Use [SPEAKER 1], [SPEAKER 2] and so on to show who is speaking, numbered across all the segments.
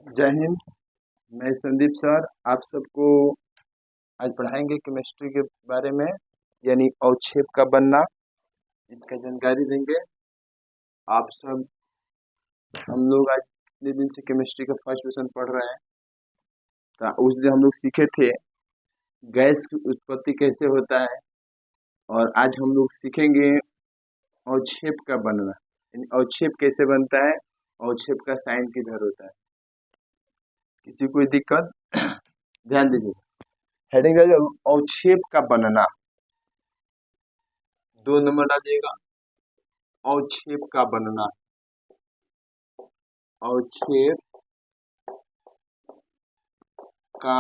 [SPEAKER 1] जय हिंद। मैं संदीप सर आप सबको आज पढ़ाएंगे केमिस्ट्री के बारे में, यानी अवक्षेप का बनना, इसका जानकारी देंगे। आप सब हम लोग आज इतने दिन से केमिस्ट्री का फर्स्ट क्वेश्चन पढ़ रहे हैं। तो उस दिन हम लोग सीखे थे गैस की उत्पत्ति कैसे होता है, और आज हम लोग सीखेंगे अवक्षेप का बनना, यानी अवक्षेप कैसे बनता है, अवक्षेप का साइन किधर होता है। किसी कोई दिक्कत? ध्यान दीजिए, हेडिंग है अवक्षेप का बनना। 2 नंबर डालिएगा, अवक्षेप का बनना। अवक्षेप का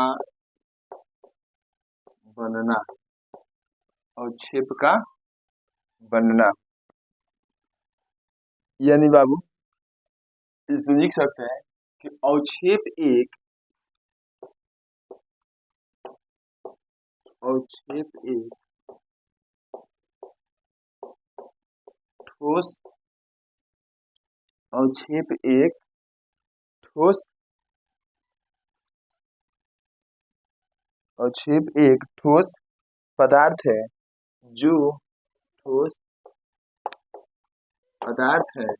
[SPEAKER 1] बनना, अवक्षेप का बनना, यानी बाबू इसमें लिख सकते हैं कि अवक्षेप एक ठोस, अवक्षेप एक ठोस, अवक्षेप एक ठोस पदार्थ है जो ठोस पदार्थ है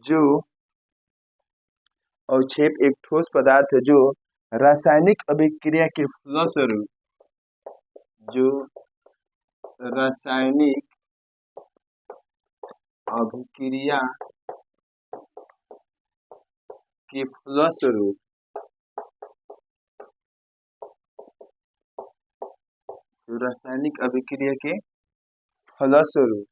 [SPEAKER 1] जो अवक्षेप एक ठोस पदार्थ है जो रासायनिक अभिक्रिया के फलस्वरूप, जो रासायनिक अभिक्रिया के फलस्वरूप, जो रासायनिक अभिक्रिया के फलस्वरूप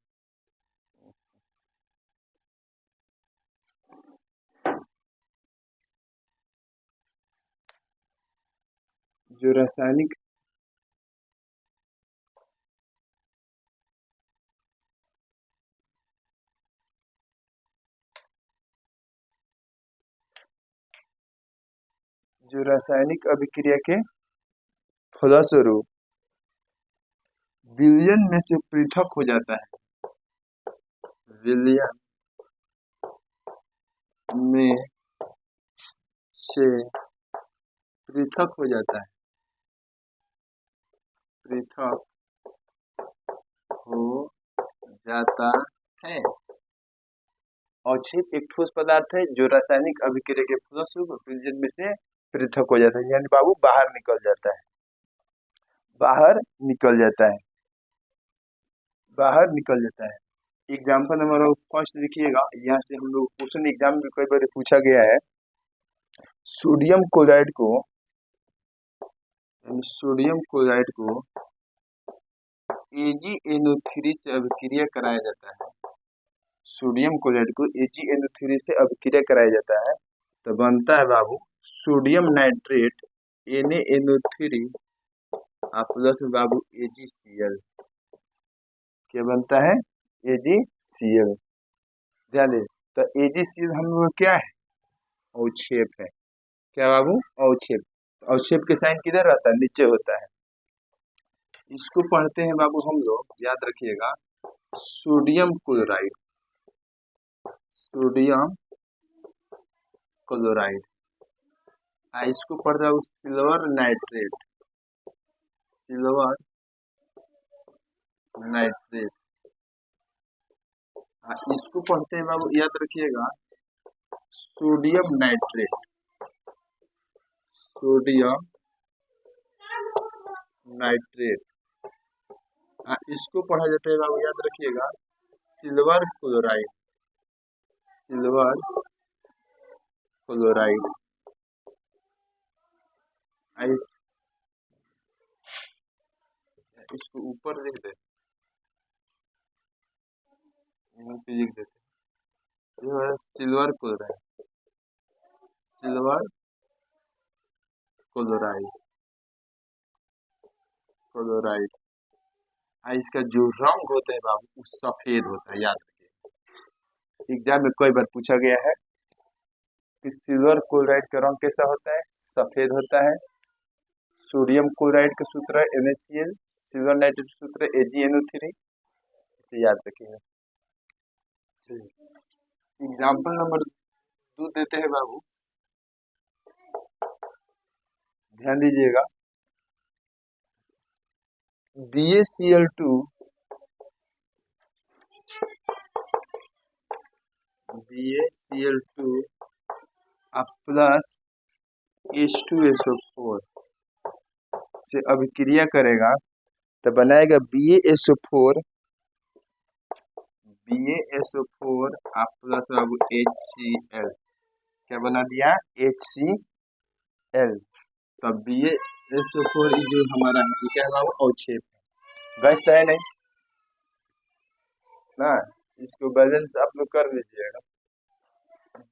[SPEAKER 1] जो रासायनिक जो रासायनिक अभिक्रिया के फलस्वरूप विलयन में से पृथक हो जाता है, विलयन में से पृथक हो जाता है, पृथक हो जाता है। अवक्षेप एक ठोस पदार्थ है जो रासायनिक अभिक्रिया के फलस्वरूप विलयन में से पृथक हो जाता है, यानी बाबू बाहर निकल जाता है, बाहर निकल जाता है, बाहर निकल जाता है। एग्जाम्पल नंबर फर्स्ट लिखिएगा, यहाँ से हम लोग क्वेश्चन एग्जाम में कई बार पूछा गया है। सोडियम क्लोराइड को, सोडियम क्लोराइड को AgNO3 से अभिक्रिया कराया जाता है, सोडियम क्लोराइड को AgNO3 से अभिक्रिया कराया जाता है, तो बनता है बाबू सोडियम नाइट्रेट NaNO3 प्लस बाबू AgCl। क्या बनता है? AgCl। ध्यान दे, तो AgCl हम लोग क्या है? अवक्षेप है। क्या बाबू? अवक्षेप। अवक्षेप के साइन किधर रहता है? नीचे होता है। इसको पढ़ते हैं बाबू हम लोग, याद रखिएगा, सोडियम क्लोराइड, सोडियम क्लोराइड। इसको पढ़ता है सिल्वर नाइट्रेट, सिल्वर नाइट्रेट। इसको पढ़ते हैं बाबू, याद रखिएगा, सोडियम नाइट्रेट, सोडियम नाइट्रेट। इसको पढ़ा जाता है बाबू, याद रखिएगा, सिल्वर क्लोराइड, सिल्वर क्लोराइड। इसको ऊपर लिख दे, यहाँ पे लिख देते हैं silver chloride, silver chloride, chloride. इसका जो रंग होता है बाबू वो सफेद होता है, याद रखिए। एग्जाम में कई बार पूछा गया है कि सिल्वर क्लोराइड का रंग कैसा होता है? सफेद होता है। सोडियम क्लोराइड का सूत्र है NaCl, सिल्वर नाइट्रेट सूत्र है AgNO3, इसे याद रखिएगा। एग्जाम्पल नंबर 2 देते हैं बाबू, ध्यान दीजिएगा। BaCl2 प्लस H2SO4 से अभिक्रिया करेगा तो बनाएगा BaSO4 प्लस बाबू HCl। क्या बना दिया? HCl। तो BaSO4 जो हमारा है क्या है बाबू? अवक्षेप गैस तो है नहीं ना, इसको बैलेंस आप लोग कर लीजिएगा।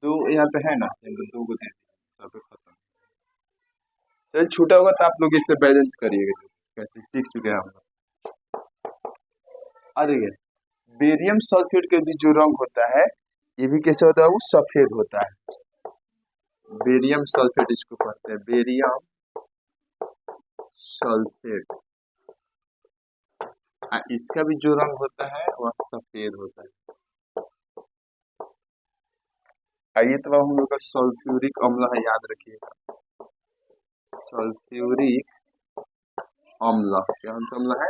[SPEAKER 1] दो यहाँ पे है ना, दो को दे दीजिए, सब खत्म। चल छूटा होगा तो आप लोग इससे बैलेंस करिएगा, कैसे सीख चुके हैं हम लोग। अरे बेरियम सल्फेट के भी जो रंग होता है ये भी कैसे होता है? वो सफेद होता है। बेरियम सल्फेट इसको कहते हैं, बेरियम सल्फेट। इसका भी जो रंग होता है वह सफेद होता है। आइए तो हम लोग का सल्फ्यूरिक अम्ल है, याद रखिएगा। सल्फ्यूरिक अम्ल क्या अम्ल है?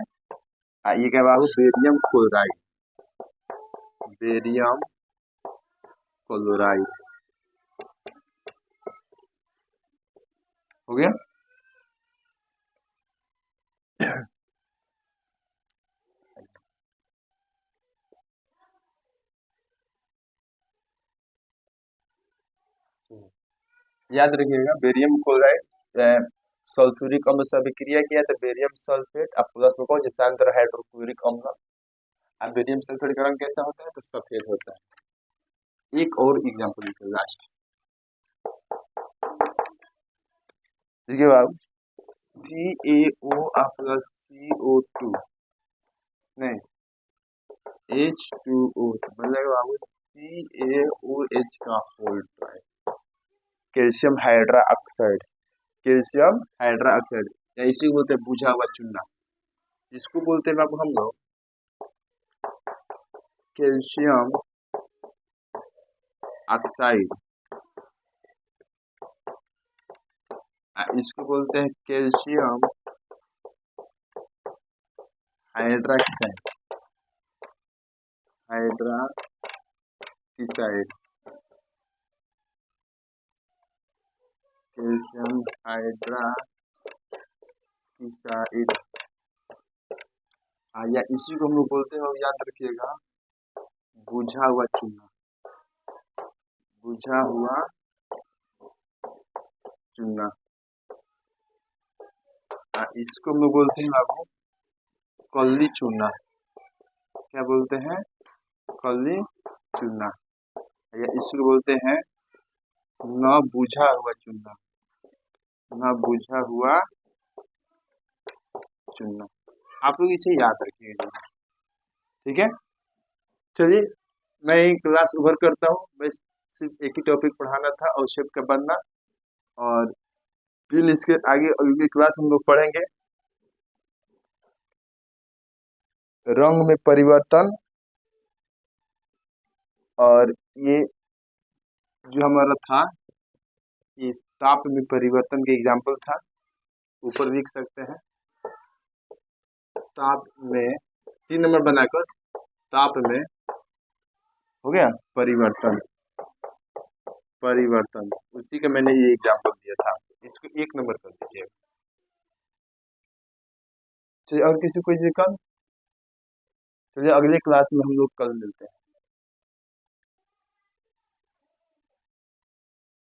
[SPEAKER 1] ये क्या बाबू? बेरियम क्लोराइड, बेरियम क्लोराइड हो गया। याद रखिएगा, बेरियम क्लोराइड सल्फ्यूरिक अम्ल से अभिक्रिया किया तो बेरियम सल्फेट अब प्लस में कौन जैसा हाइड्रोक्लोरिक अम्ल। अब बेरियम सल्फेट का रंग कैसा होता है? तो सफेद होता है। एक और एग्जांपल लास्ट, देखिए बाबू, CaO प्लस CO2 नहीं H2O मतलब बाबू CaOH का whole try, calcium hydra oxide, calcium hydra oxide या इसी को बोलते हैं बुझा हुआ चूना। इसको बोलते हैं बाबू हम लोग कैल्शियम ऑक्साइड, इसको बोलते हैं calcium hydroxide, hydroxide, calcium hydroxide. या इसी को हम लोग बोलते हैं, और याद रखिएगा, बुझा हुआ चूना, बुझा हुआ चूना। इसको हम लोग बोलते हैं बाबू कल्ली चूना। क्या बोलते हैं? कल्ली चूना। या इसको बोलते हैं न बुझा हुआ चूना, न बुझा हुआ चूना। आप लोग इसे याद रखिएगा, ठीक है। चलिए मैं क्लास ओवर करता हूँ। मैं सिर्फ एक ही टॉपिक पढ़ाना था, अवक्षेप का बनना, और फिर इसके आगे अगली क्लास हम लोग पढ़ेंगे रंग में परिवर्तन। और ये जो हमारा था ये ताप में परिवर्तन के एग्जाम्पल था, ऊपर लिख सकते हैं। ताप में 3 नंबर बनाकर ताप में हो गया परिवर्तन, परिवर्तन उसी का मैंने ये एग्जाम्पल दिया था, इसको 1 नंबर कर दीजिए। चलिए और किसी कोई दिक्कत? चलिए अगले क्लास में हम लोग कल मिलते हैं।